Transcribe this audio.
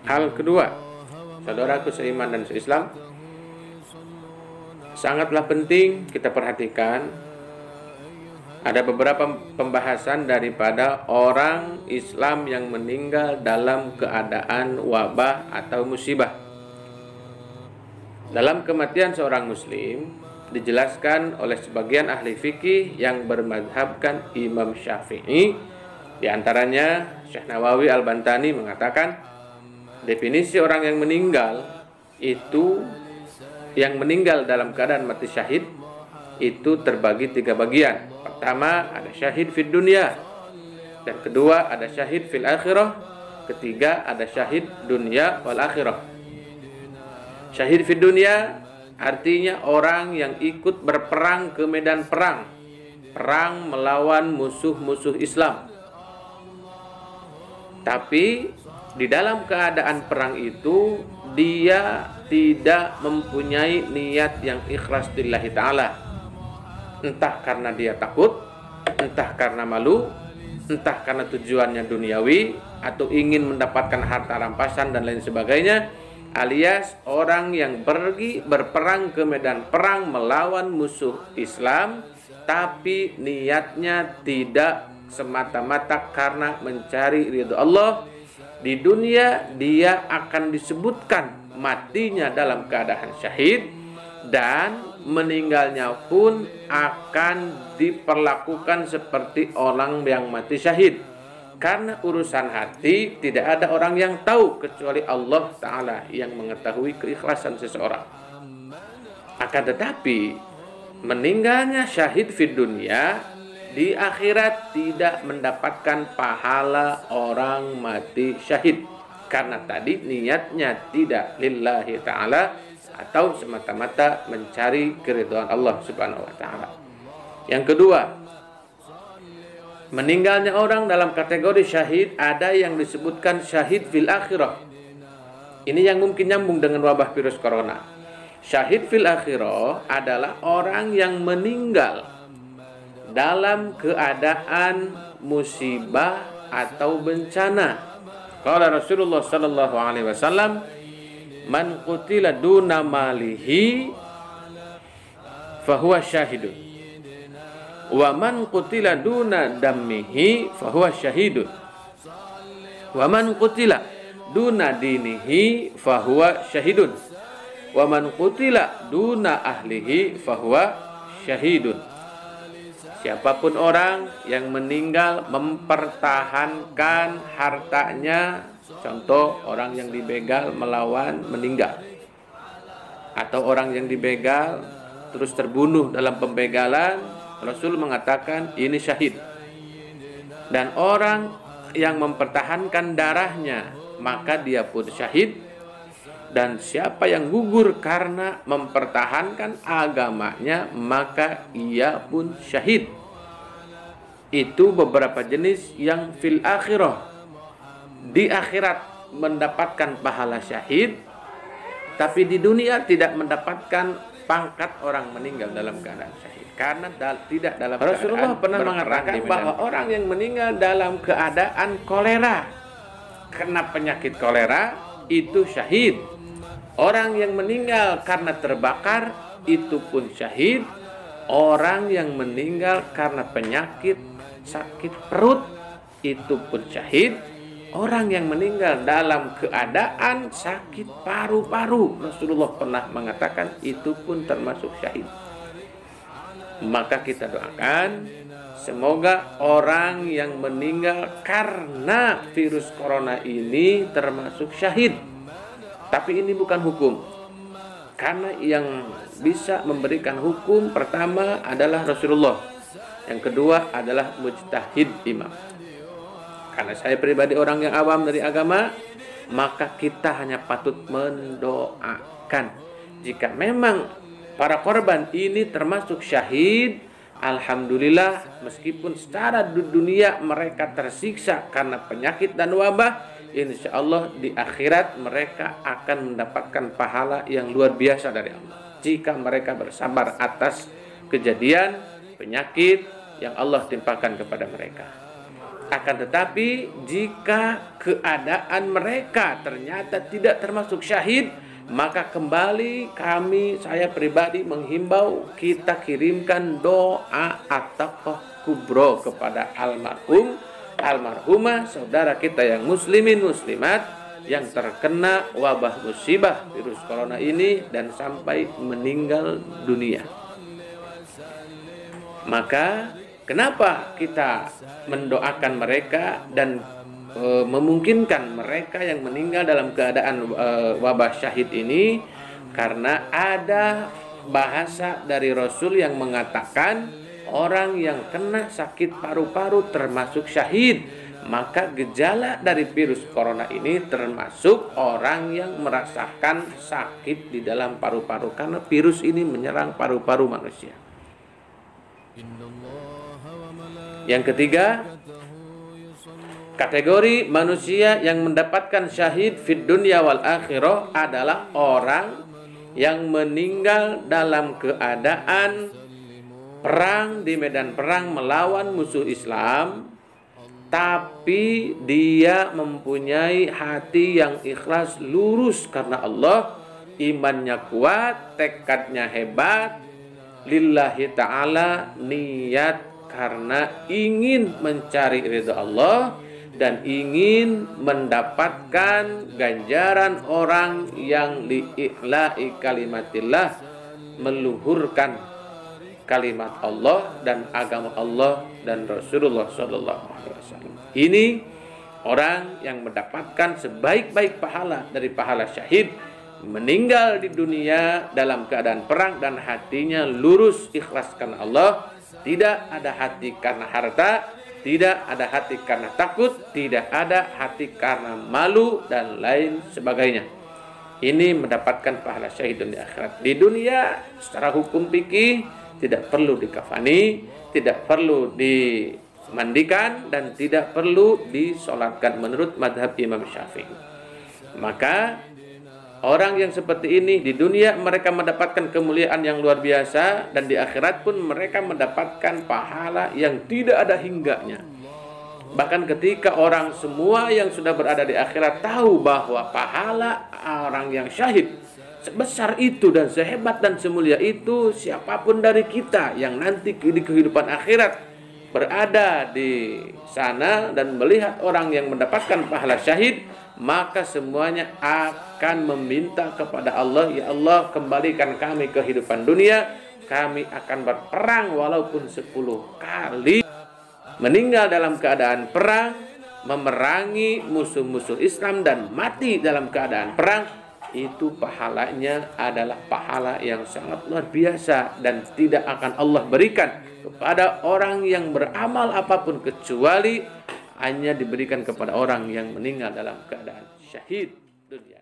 Hal kedua, saudaraku seiman dan seislam, sangatlah penting kita perhatikan ada beberapa pembahasan daripada orang Islam yang meninggal dalam keadaan wabah atau musibah. Dalam kematian seorang muslim dijelaskan oleh sebagian ahli fikih yang bermadhabkan Imam Syafi'i. Di antaranya Syekh Nawawi Al-Bantani mengatakan definisi orang yang meninggal itu, yang meninggal dalam keadaan mati syahid itu terbagi 3 bagian. Pertama ada syahid fid dunya, dan kedua ada syahid fil akhirah, ketiga ada syahid dunya wal akhirah. Syahid fid dunya artinya orang yang ikut berperang ke medan perang, perang melawan musuh-musuh Islam. Tapi di dalam keadaan perang itu dia tidak mempunyai niat yang ikhlas lillahi ta'ala. Entah karena dia takut, entah karena malu, entah karena tujuannya duniawi, atau ingin mendapatkan harta rampasan dan lain sebagainya, alias orang yang pergi berperang ke medan perang melawan musuh Islam, tapi niatnya tidak semata-mata karena mencari ridho Allah. Di dunia dia akan disebutkan matinya dalam keadaan syahid, dan meninggalnya pun akan diperlakukan seperti orang yang mati syahid. Karena urusan hati tidak ada orang yang tahu kecuali Allah Ta'ala yang mengetahui keikhlasan seseorang. Akan tetapi meninggalnya syahid fid dunya, di akhirat tidak mendapatkan pahala orang mati syahid, karena tadi niatnya tidak lillahi ta'ala atau semata-mata mencari keridhaan Allah Subhanahu wa ta'ala. Yang kedua, meninggalnya orang dalam kategori syahid ada yang disebutkan syahid fil akhirah. Ini yang mungkin nyambung dengan wabah virus corona. Syahid fil akhirah adalah orang yang meninggal dalam keadaan musibah atau bencana. Qala Rasulullah sallallahu alaihi wasallam, man qutila duna malihi fahuwa syahidun, wa man qutila duna dammihi fahuwa syahidun, wa man qutila duna dinihi fahuwa syahidun, wa man qutila duna ahlihi fahuwa syahidun. Siapapun orang yang meninggal mempertahankan hartanya, contoh orang yang dibegal melawan meninggal, atau orang yang dibegal terus terbunuh dalam pembegalan, Rasul mengatakan ini syahid. Dan orang yang mempertahankan darahnya, maka dia pun syahid. Dan siapa yang gugur karena mempertahankan agamanya, maka ia pun syahid. Itu beberapa jenis yang fil akhirah, di akhirat mendapatkan pahala syahid, tapi di dunia tidak mendapatkan pangkat orang meninggal dalam keadaan syahid, karena tidak dalam keadaan. Rasulullah pernah mengatakan bahwa orang yang meninggal dalam keadaan kolera, kena penyakit kolera, itu syahid. Orang yang meninggal karena terbakar, itu pun syahid. Orang yang meninggal karena penyakit sakit perut, itu pun syahid. Orang yang meninggal dalam keadaan sakit paru-paru, Rasulullah pernah mengatakan itu pun termasuk syahid. Maka kita doakan semoga orang yang meninggal karena virus corona ini termasuk syahid. Tapi ini bukan hukum, karena yang bisa memberikan hukum pertama adalah Rasulullah, yang kedua adalah mujtahid imam. Karena saya pribadi orang yang awam dari agama, maka kita hanya patut mendoakan. Jika memang para korban ini termasuk syahid, alhamdulillah, meskipun secara dunia mereka tersiksa karena penyakit dan wabah, insya Allah di akhirat mereka akan mendapatkan pahala yang luar biasa dari Allah, jika mereka bersabar atas kejadian penyakit yang Allah timpakan kepada mereka. Akan tetapi jika keadaan mereka ternyata tidak termasuk syahid, maka kembali saya pribadi menghimbau kita kirimkan doa at-taqwa kubro kepada almarhumah saudara kita yang muslimin muslimat yang terkena wabah musibah virus corona ini dan sampai meninggal dunia. Maka kenapa kita mendoakan mereka dan memungkinkan mereka yang meninggal dalam keadaan wabah syahid ini? Karena ada bahasa dari Rasul yang mengatakan orang yang kena sakit paru-paru termasuk syahid. Maka gejala dari virus corona ini termasuk orang yang merasakan sakit di dalam paru-paru, karena virus ini menyerang paru-paru manusia. Yang ketiga, kategori manusia yang mendapatkan syahid fid dunya wal akhirah adalah orang yang meninggal dalam keadaan perang di medan perang melawan musuh Islam, tapi dia mempunyai hati yang ikhlas lurus karena Allah, imannya kuat, tekadnya hebat, lillahi ta'ala, niat karena ingin mencari ridha Allah dan ingin mendapatkan ganjaran orang yang li'i'la'i kalimatillah, meluhurkan kalimat Allah dan agama Allah dan Rasulullah SAW. Ini orang yang mendapatkan sebaik-baik pahala dari pahala syahid, meninggal di dunia dalam keadaan perang dan hatinya lurus ikhlas karena Allah, tidak ada hati karena harta, tidak ada hati karena takut, tidak ada hati karena malu dan lain sebagainya. Ini mendapatkan pahala syahid di akhirat. Di dunia secara hukum fikih tidak perlu dikafani, tidak perlu dimandikan, dan tidak perlu disolatkan menurut madhab Imam Syafi'i. Maka orang yang seperti ini di dunia mereka mendapatkan kemuliaan yang luar biasa, dan di akhirat pun mereka mendapatkan pahala yang tidak ada hingganya. Bahkan ketika orang semua yang sudah berada di akhirat tahu bahwa pahala orang yang syahid sebesar itu dan sehebat dan semulia itu, siapapun dari kita yang nanti di kehidupan akhirat berada di sana dan melihat orang yang mendapatkan pahala syahid, maka semuanya akan meminta kepada Allah, ya Allah, kembalikan kami ke kehidupan dunia, kami akan berperang walaupun 10 kali, meninggal dalam keadaan perang, memerangi musuh-musuh Islam dan mati dalam keadaan perang. Itu pahalanya adalah pahala yang sangat luar biasa dan tidak akan Allah berikan kepada orang yang beramal apapun, kecuali hanya diberikan kepada orang yang meninggal dalam keadaan syahid dunia.